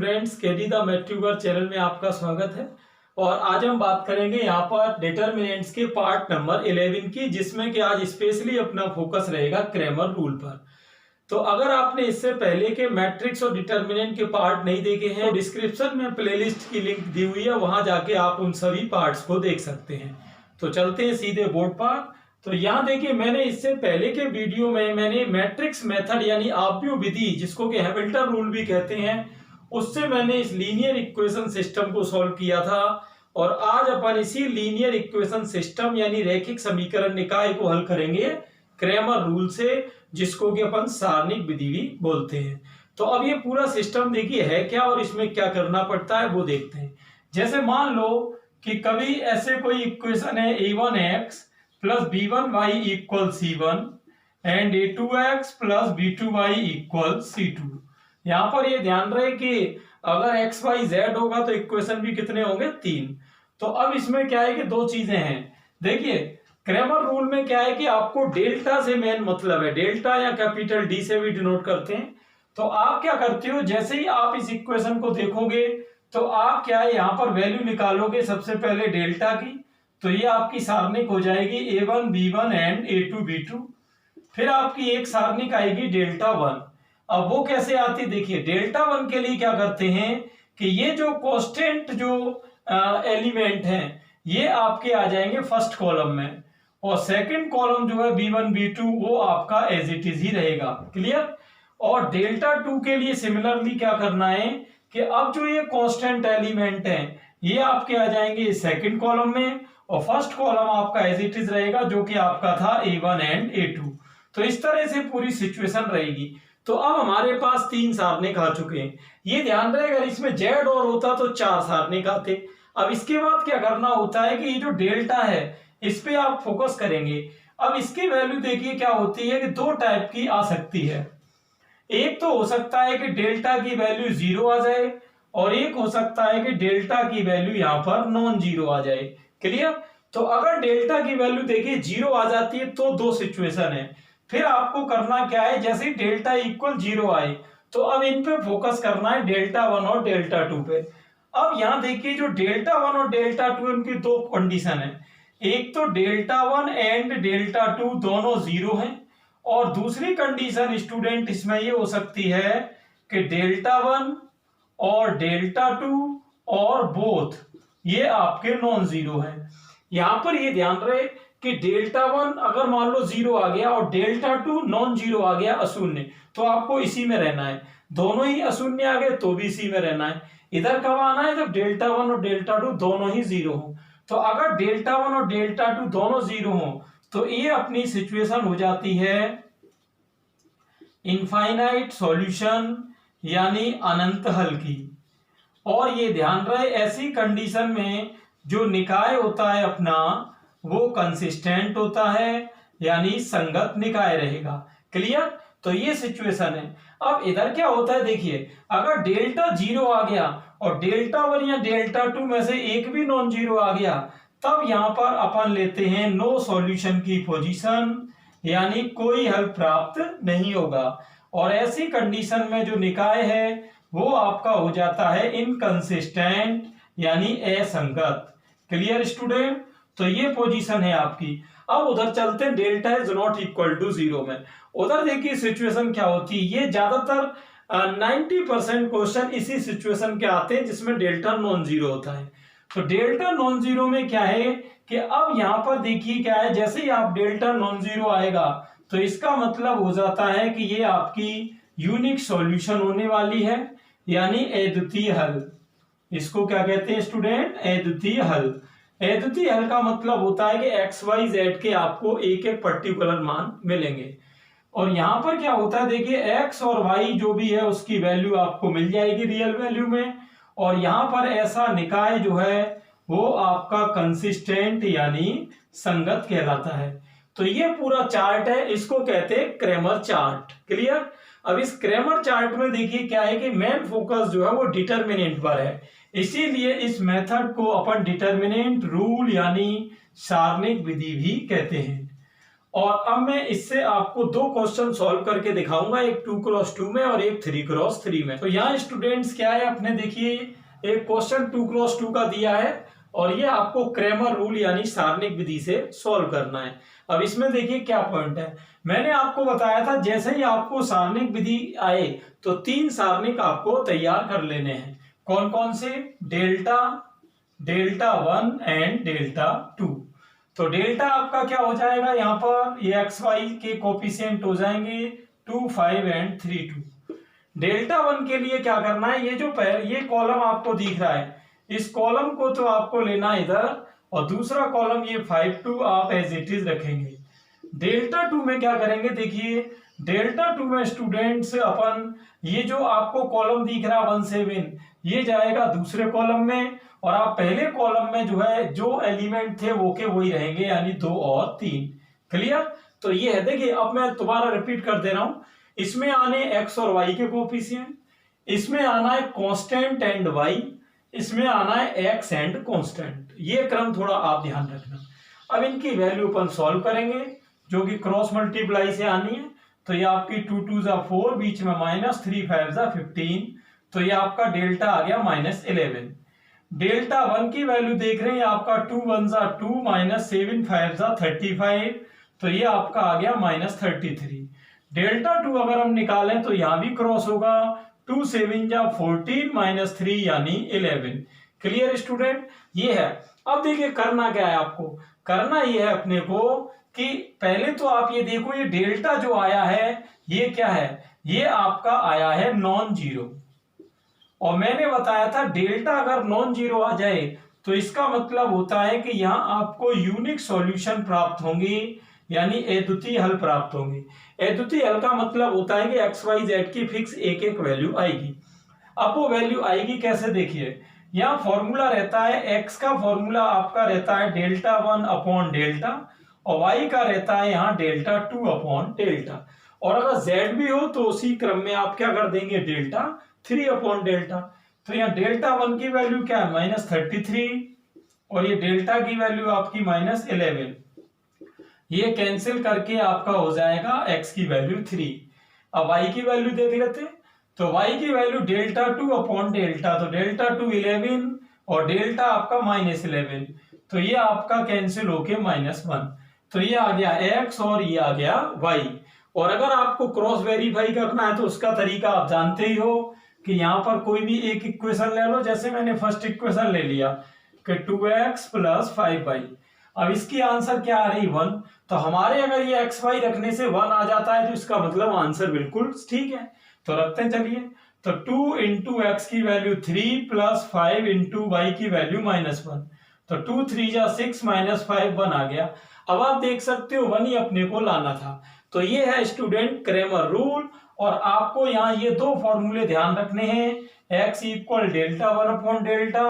Students, KD the मैथ्यूगर channel में आपका स्वागत है। और आज हम बात करेंगे यहाँ पर डिटरमिनेंट्स के पार्ट नंबर 11 की, जिसमें कि आज स्पेशली अपना फोकस रहेगा क्रैमर रूल पर। तो अगर आपने इससे पहले के मैट्रिक्स और डिटरमिनेंट के पार्ट नहीं देखे हैं तो डिस्क्रिप्शन में प्लेलिस्ट की लिंक दी हुई है, वहां जाके आप उन सभी पार्ट्स को देख सकते हैं। तो चलते हैं सीधे बोर्ड पर। तो यहाँ देखिए, मैंने इससे पहले के वीडियो में मैंने मैट्रिक्स मेथड यानी आव्यूह विधि, जिसको कि हैमिल्टन रूल भी कहते हैं, उससे मैंने इस लीनियर इक्वेशन सिस्टम को सॉल्व किया था। और आज अपन इसी लीनियर इक्वेशन सिस्टम यानी रैखिक समीकरण निकाय को हल करेंगे क्रैमर रूल से, जिसको कि अपन सारणिक विधि भी बोलते हैं। तो अब ये पूरा सिस्टम देखिए है क्या और इसमें क्या करना पड़ता है वो देखते हैं। जैसे मान लो कि कभी ऐसे कोई इक्वेशन है a1x plus b1y equal c1 and a2x plus b2y equal c2। यहां पर ये ध्यान रहे कि अगर x y z होगा तो इक्वेशन भी कितने होंगे, 3। तो अब इसमें क्या है कि दो चीजें हैं। देखिए, क्रैमर रूल में क्या है कि आपको डेल्टा से मेन मतलब है, डेल्टा या कैपिटल डी से भी डिनोट करते हैं। तो आप क्या करते हो, जैसे ही आप इस इक्वेशन को देखोगे तो आप क्या है, यहाँ पर वैल्यू निकालोगे सबसे पहले डेल्टा की। तो ये आपकी सारणिक हो जाएगी a1 b1 and a2 b2। फिर आपकी एक सारणिक आएगी डेल्टा 1। अब वो कैसे आती, देखिए डेल्टा 1 के लिए क्या करते हैं कि ये जो कांस्टेंट जो एलिमेंट हैं ये आपके आ जाएंगे फर्स्ट कॉलम में, और सेकंड कॉलम जो है b1 b2 वो आपका एज इट इज ही रहेगा। क्लियर। और डेल्टा 2 के लिए सिमिलरली क्या करना है कि अब जो ये कांस्टेंट एलिमेंट है ये आपके आ जाएंगे सेकंड कॉलम में, और फर्स्ट कॉलम आपका एज इट इज रहेगा जो कि आपका था a1 एंड a2। तो इस तरह से पूरी सिचुएशन रहेगी। तो अब हमारे पास 3 सारणिक आ चुके हैं। ये ध्यान रहे, अगर इसमें z और होता तो 4 सारणिक आते। अब इसके बाद क्या करना होता है कि ये जो डेल्टा है इस पे आप फोकस करेंगे। अब इसकी वैल्यू देखिए क्या होती है कि 2 टाइप की आ सकती है। एक तो हो सकता है कि डेल्टा की वैल्यू 0 आ जाए, और एक हो सकता है कि डेल्टा की वैल्यू यहाँ पर नॉन जीरो आ जाए। क्लियर। तो अगर डेल्टा की वैल्यू देखिए 0 आ जाती है तो 2 सिचुएशन है। फिर आपको करना क्या है, जैसे डेल्टा इक्वल 0 आए तो अब इन पे फोकस करना है डेल्टा 1 और डेल्टा 2 पे। अब यहाँ देखिए जो डेल्टा 1 और डेल्टा 2 उनकी 2 कंडीशन है। एक तो डेल्टा 1 एंड डेल्टा 2 दोनों 0 हैं, और दूसरी कंडीशन स्टूडेंट इसमें ये हो सकती है कि डेल्टा 1 और डेल्टा 2 और बोथ ये आपके नॉन जीरो हैं। यहां पर ये ध्यान रहे कि डेल्टा 1 अगर मान लो 0 आ गया और डेल्टा 2 नॉन जीरो आ गया, अशून्य, तो आपको इसी में रहना है। दोनों ही अशून्य आ गए तो भी इसी में रहना है। इधर कब आना है, जब डेल्टा 1 और डेल्टा 2 दोनों ही 0 हो। तो अगर डेल्टा 1 और डेल्टा 2 दोनों 0 हो तो ये अपनी सिचुएशन हो जाती है इनफाइनाइट सॉल्यूशन यानी अनंत हल की। और ये ध्यान रहे, ऐसी कंडीशन में जो निकाय होता है अपना वो कंसिस्टेंट होता है यानी संगत निकाय रहेगा। क्लियर। तो ये सिचुएशन है। अब इधर क्या होता है, देखिए अगर डेल्टा 0 आ गया और डेल्टा 1 या डेल्टा 2 में से एक भी नॉन जीरो आ गया, तब यहां पर अपन लेते हैं नो सॉल्यूशन की पोजीशन, यानी कोई हल प्राप्त नहीं होगा। और ऐसी कंडीशन में जो निकाय है वो आपका हो जाता है इनकंसिस्टेंट यानी असंगत। Clear student. तो ये पोजीशन है आपकी। अब उधर चलते हैं delta is not equal to 0 में। उधर देखिए सिचुएशन क्या होती है, ये ज्यादातर 90% क्वेश्चन इसी सिचुएशन के आते हैं जिसमें डेल्टा नॉन जीरो होता है। तो डेल्टा नॉन जीरो में क्या है कि अब यहां पर देखिए क्या है, जैसे ही आप डेल्टा नॉन जीरो आएगा तो इसका मतलब हो जाता है कि ये आपकी यूनिक सॉल्यूशन होने वाली है, यानी अद्वितीय हल। इसको क्या कहते हैं स्टूडेंट, अद्वितीय हल। अद्वितीय हल का मतलब होता है कि एक्स वाई जेड के आपको एक एक पर्टिकुलर मान मिलेंगे। और यहां पर क्या होता है, देखिए एक्स और वाई जो भी है उसकी वैल्यू आपको मिल जाएगी रियल वैल्यू में, और यहां पर ऐसा निकाय जो है वो आपका कंसिस्टेंट यानी संगत कहलाता है। तो ये पूरा चार्ट है, इसको कहते हैं क्रैमर चार्ट। क्लियर। अब इस क्रैमर चार्ट में देखिए क्या है कि मेन फोकस जो है वो डिटरमिनेंट पर है, इसीलिए इस मेथड को अपन डिटरमिनेंट रूल यानी सारणिक विधि भी कहते हैं। और अब मैं इससे आपको दो क्वेश्चन सॉल्व करके दिखाऊंगा, एक 2x2 में और एक 3x3 में। तो यहाँ स्टूडेंट्स क्या है, अपने देखिए एक क्वेश्चन 2x2 का दिया है और ये आपको क्रैमर रूल यानी सारणिक विधि से सॉल्व करना है। अब इसमें देखिए क्या पॉइंट है, मैंने आपको बताया था जैसे ही आपको सारणिक विधि आए तो 3 सारणिक आपको तैयार कर लेने हैं। कौन कौन से? Delta, delta 1 and delta 2। तो डेल्टा आपका क्या हो जाएगा, यहाँ पर ये एक्स वाई के कोफिशिएंट हो जाएंगे 2, 5 एंड 3, 2। डेल्टा 1 के लिए क्या करना है, ये जो ये कॉलम आपको दिख रहा है, इस कॉलम को तो आपको लेना है इधर, और दूसरा कॉलम ये 5, 2 आप एज इट इज रखेंगे। डेल्टा 2 में क्या करेंगे, देखिए डेल्टा 2 में स्टूडेंट्स अपन ये जो आपको कॉलम दिख रहा है 1, 7, ये जाएगा दूसरे कॉलम में, और आप पहले कॉलम में जो है जो एलिमेंट थे वो के वही रहेंगे, यानी 2 और 3। क्लियर? तो ये है, देखिए अब मैं दोबारा रिपीट कर दे रहा हूं, इसमें आने x और y के कोफिशिएंट, इसमें आना है कांस्टेंट एंड y, इसमें आना है x एंड कांस्टेंट। ये क्रम थोड़ा आप ध्यान रखना। अब इनकी वैल्यू अपन सॉल्व करेंगे जो कि क्रॉस मल्टीप्लाई से आनी है। तो ये आपकी 2, 2 जा 4, बीच में -3, 5 जा 15, तो ये आपका डेल्टा आ गया -11। डेल्टा 1 की वैल्यू देख रहे हैं आपका 2, 1 जा 2, -7, 5 जा 35, तो ये आपका आ गया -33। डेल्टा 2 अगर हम निकालें तो यहां भी क्रॉस होगा, 2, 7 जा 14, -3 यानी 11। Clear student? ये है। अब देखिए करना क्या है आपको, करना ये है अपने को कि पहले तो आप ये देखो, ये डेल्टा जो आया है ये क्या है, ये आपका आया है नॉन जीरो, और मैंने बताया था डेल्टा अगर नॉन जीरो आ जाए तो इसका मतलब होता है कि यहां आपको यूनिक सॉल्यूशन प्राप्त होंगे, यानी अद्वितीय हल प्राप्त होंगे। अद्वितीय हल का मतलब होता है कि एक्स वाई जेड की फिक्स एक एक वैल्यू आएगी। अब वो वैल्यू आएगी कैसे, देखिए यहाँ फॉर्मूला रहता है, एक्स का फॉर्मूला आपका रहता है डेल्टा 1 अपॉन डेल्टा, और वाई का रहता है यहाँ डेल्टा 2 अपॉन डेल्टा, और अगर जेड भी हो तो उसी क्रम में आप क्या कर देंगे, डेल्टा 3 अपॉन डेल्टा। तो यहाँ डेल्टा 1 की वैल्यू क्या है, -33, और ये डेल्टा की वैल्यू आपकी -11। ये कैंसिल करके आपका हो जाएगा x की वैल्यू 3। अब y की वैल्यू देख लेते हैं, तो y की वैल्यू डेल्टा 2 अपॉन डेल्टा, तो डेल्टा 2 11 और डेल्टा आपका -11, तो ये आपका कैंसिल होके -1, तो ये आ गया x और ये आ गया y। और अगर आपको क्रॉस वेरीफाई करना है तो उसका तरीका आप जानते ही हो कि यहाँ पर कोई भी एक इक्वेशन ले लो, जैसे मैंने फर्स्ट इक्वेशन ले लिया कि 2x + 5y, अब इसकी आंसर क्या आ रही 1, तो हमारे अगर ये एक्स वाई रखने से 1 आ जाता है तो इसका मतलब आंसर बिल्कुल ठीक है। तो रखते हैं, चलिए, तो 2 इंटू एक्स की वैल्यू 3 + 5 इंटू वाई की वैल्यू -1, तो 2, 3 जा 6 -5 1 आ गया। अब आप देख सकते हो 1 ही अपने को लाना था। तो ये है स्टूडेंट क्रैमर रूल, और आपको यहाँ ये दो फॉर्मूले ध्यान रखने हैं, x = डेल्टा 1 अपॉन डेल्टा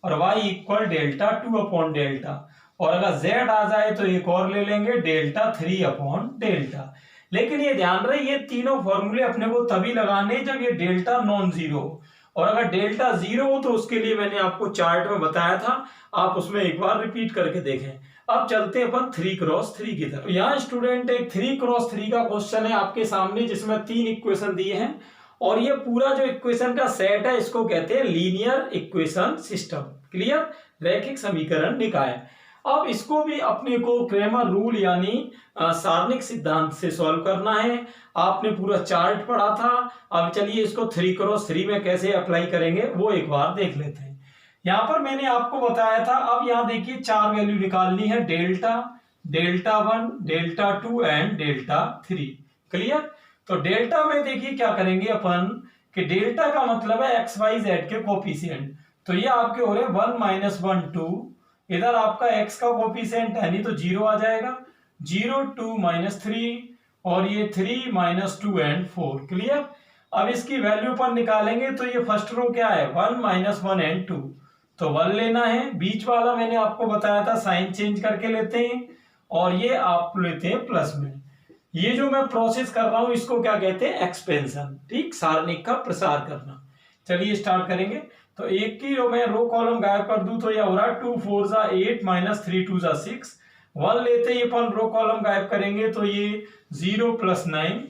और y = डेल्टा 2 अपॉन डेल्टा, और अगर z आ जाए तो एक और ले लेंगे डेल्टा 3 अपॉन डेल्टा। लेकिन ये ध्यान रहे ये तीनों फॉर्मूले अपने को तभी लगाने जब ये डेल्टा नॉन जीरो हो, और अगर डेल्टा 0 हो तो उसके लिए मैंने आपको चार्ट में बताया था, आप उसमें एक बार रिपीट करके देखें। अब चलते हैं अपन 3x3 की तरफ। यहाँ स्टूडेंट एक 3x3 का क्वेश्चन है आपके सामने, जिसमें 3 इक्वेशन दिए हैं, और ये पूरा जो इक्वेशन का सेट है इसको कहते हैं लीनियर इक्वेशन सिस्टम। क्लियर? रैखिक समीकरण निकाय। अब इसको भी अपने को क्रैमर रूल यानी सारणिक सिद्धांत से सॉल्व करना है। आपने पूरा चार्ट पढ़ा था, अब चलिए इसको 3x3 में कैसे अप्लाई करेंगे वो एक बार देख लेते हैं। यहाँ पर मैंने आपको बताया था, अब यहाँ देखिए 4 वैल्यू निकालनी है, delta, delta 1, delta 2 and delta 3। Clear? तो डेल्टा में देखिए क्या करेंगे अपन कि डेल्टा का मतलब है एक्स वाई जेड के कोफिशिएंट, तो ये आपके हो रहे 1, -1, 2, इधर आपका x का कोफिशिएंट है नहीं तो 0 आ जाएगा, 0, 2, -3, और ये 3, -2 एंड 4। क्लियर? अब इसकी वैल्यू पर निकालेंगे तो ये फर्स्ट रो क्या है, 1, -1 एंड 2, तो 1 लेना है। बीच वाला मैंने आपको बताया था साइन चेंज करके लेते हैं, और ये आप लेते हैं प्लस में। ये जो मैं प्रोसेस कर रहा हूं इसको क्या कहते हैं, एक्सपेंशन। ठीक, सारणिक का प्रसार करना। चलिए स्टार्ट करेंगे। तो एक की रो में रो कॉलम गायब कर दूं तो यह हो रहा है 2, 4 जा 8, -3, 2 जा 6, 1 लेते ही अपन रो कॉलम गायब करेंगे तो ये 0 + 9,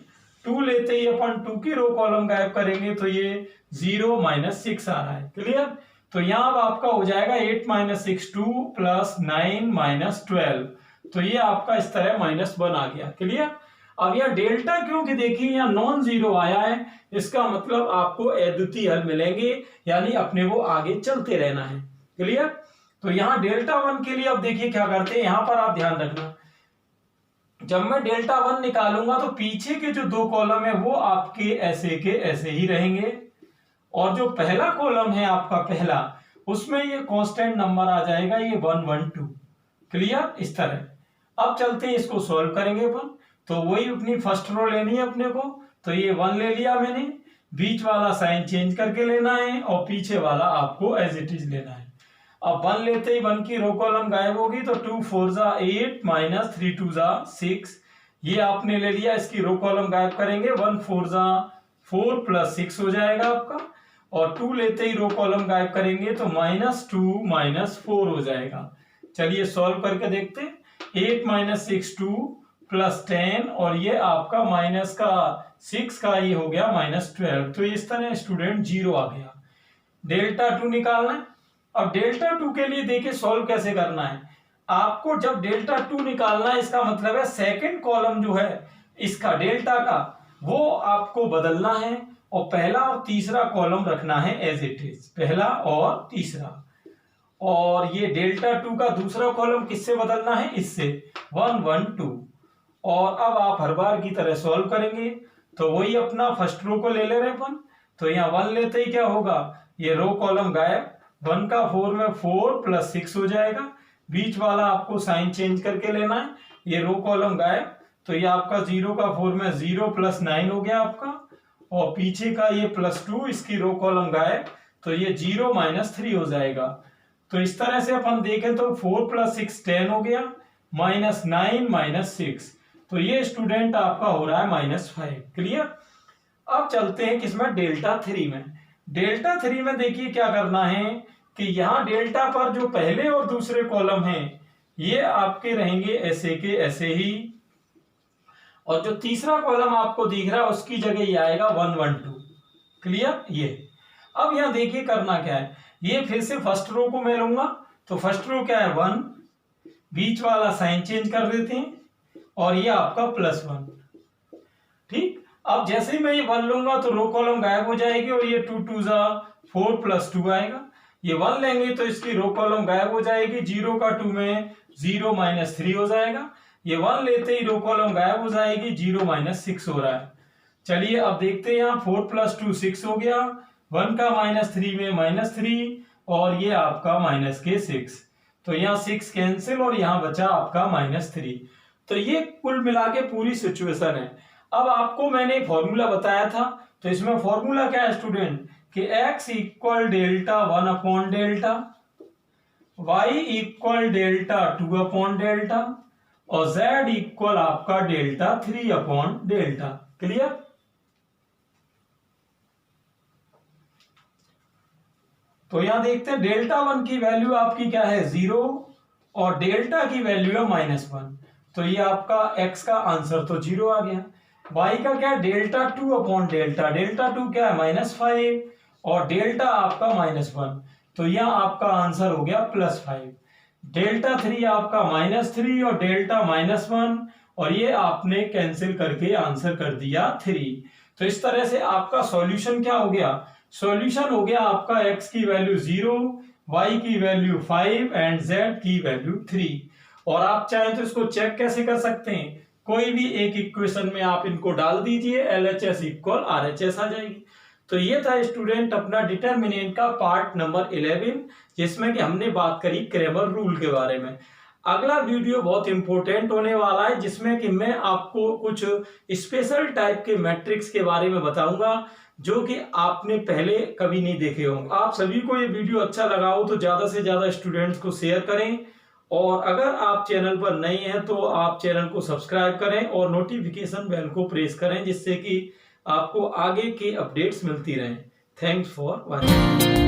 2 लेते ही अपन 2 की रो कॉलम गायब करेंगे तो ये 0 - 6 आ रहा है। क्लियर? तो यहाँ अब आपका हो जाएगा 8 - 6 2 + 9 - 12, तो ये आपका इस तरह -1 आ गया। क्लियर? अब यह डेल्टा क्योंकि देखिए यहाँ नॉन जीरो आया है, इसका मतलब आपको अद्वितीय हल मिलेंगे, यानी अपने को आगे चलते रहना है। क्लियर? तो यहाँ डेल्टा 1 के लिए अब देखिए क्या करते हैं, यहाँ पर आप ध्यान रखना, जब मैं डेल्टा 1 निकालूंगा तो पीछे के जो 2 कॉलम है वो आपके ऐसे के ऐसे ही रहेंगे, और जो पहला कॉलम है आपका पहला, उसमें ये कांस्टेंट नंबर आ जाएगा, ये 1 1 2। क्लियर? इस तरह अब चलते हैं, इसको सॉल्व करेंगे अपन। तो वही अपनी फर्स्ट रो लेनी है अपने को, तो ये 1 ले लिया मैंने, बीच वाला साइन चेंज करके लेना है और पीछे वाला आपको एज इट इज लेना है। अब 1 लेते ही 1 की रो कॉलम गायब होगी, तो 2 4 = 8 - 3 2 = 6, ये आपने ले लिया, इसकी रो कॉलम गायब करेंगे, 1 4 = 4 + 6 हो जाएगा आपका, और 2 लेते ही रो कॉलम गायब करेंगे तो -2 - 4 हो जाएगा। चलिए सॉल्व करके देखते हैं, 8 - 6 2 + 10, और ये आपका -6 का ये हो गया -12, तो इस तरह स्टूडेंट 0 आ गया। डेल्टा 2 निकालना है। अब डेल्टा 2 के लिए देखिए सॉल्व कैसे करना है, आपको जब डेल्टा 2 निकालना है, इसका मतलब है सेकंड कॉलम जो है इसका डेल्टा का, वो आपको बदलना है, और पहला और तीसरा कॉलम रखना है एज इट इज, पहला और तीसरा। और ये डेल्टा 2 का दूसरा कॉलम किससे बदलना है, इससे, 1 1 2। और अब आप हर बार की तरह सॉल्व करेंगे, तो वही अपना फर्स्ट रो को ले रहे अपन, तो यहाँ 1 लेते ही क्या होगा, ये रो कॉलम गायब, 1 का 4 में 4 + 6 हो जाएगा, बीच वाला आपको साइन चेंज करके लेना है, ये रो कॉलम गायब, तो ये आपका 0 का 4 में 0 + 9 हो गया आपका, और पीछे का ये +2, इसकी रो कॉलम गायब, तो ये 0 - 3 हो जाएगा। तो इस तरह से अपन देखें तो 4 + 6 10 हो गया, -9 - 6, तो ये स्टूडेंट आपका हो रहा है -5। क्लियर? अब चलते हैं किसमें, डेल्टा 3 में। डेल्टा 3 में देखिए क्या करना है कि यहाँ डेल्टा पर जो पहले और दूसरे कॉलम हैं ये आपके रहेंगे ऐसे के ऐसे ही, और जो तीसरा कॉलम आपको दिख रहा है उसकी जगह ये आएगा 1 1 2। क्लियर? ये अब यहाँ देखिए करना क्या है, ये फिर से फर्स्ट रो को मैं लूंगा, तो फर्स्ट रो क्या है 1, बीच वाला साइन चेंज कर देते हैं, और ये आपका +1। ठीक, अब जैसे ही मैं ये 1 लूंगा तो रो कॉलम गायब हो जाएगी, और ये 2 2 = 4 + 2 आएगा, ये 1 लेंगे तो इसकी रो कॉलम गायब हो जाएगी, 0 का 2 में 0 - 3 हो जाएगा, ये 1 लेते ही रो कॉलम गायब हो जाएगी, 0 - 6 हो रहा है। चलिए अब देखते हैं, यहाँ 4 + 2 6 हो गया, 1 का -3 में -3, और ये आपका -6, तो यहाँ 6 कैंसिल, और यहाँ बचा आपका -3। तो ये कुल मिला के पूरी सिचुएशन है। अब आपको मैंने फॉर्मूला बताया था, तो इसमें फॉर्मूला क्या है स्टूडेंट, कि x = delta 1 delta, y = delta 2 delta, और z = आपका डेल्टा 3 डेल्टा। क्लियर? तो यहां देखते हैं डेल्टा 1 की वैल्यू आपकी क्या है 0, और डेल्टा की वैल्यू है -1, तो ये आपका x का आंसर तो 0 आ गया। y का क्या है, डेल्टा 2 डेल्टा, डेल्टा 2 क्या है -5, और डेल्टा आपका -1, तो यह आपका आंसर हो गया +5। डेल्टा 3 आपका -3, और डेल्टा -1, और ये आपने कैंसिल करके आंसर कर दिया 3। तो इस तरह से आपका सॉल्यूशन क्या हो गया, सॉल्यूशन हो गया आपका x की वैल्यू 0, y की वैल्यू 5 एंड z की वैल्यू 3। और आप चाहें तो इसको चेक कैसे कर सकते हैं, कोई भी एक इक्वेशन में आप इनको डाल दीजिए, LHS = RHS आ जाएगी। तो ये था स्टूडेंट अपना डिटरमिनेंट का पार्ट नंबर 11, जिसमें कि हमने बात करी क्रैमर रूल के बारे में। अगला वीडियो बहुत इंपॉर्टेंट होने वाला है, जिसमें कि मैं आपको कुछ स्पेशल टाइप के मैट्रिक्स के बारे में बताऊंगा, जो कि आपने पहले कभी नहीं देखे होंगे। आप सभी को ये वीडियो अच्छा लगा हो तो ज्यादा से ज्यादा स्टूडेंट्स को शेयर करें, और अगर आप चैनल पर नए हैं तो आप चैनल को सब्सक्राइब करें और नोटिफिकेशन बेल को प्रेस करें, जिससे कि आपको आगे की अपडेट्स मिलती रहें। Thanks for watching.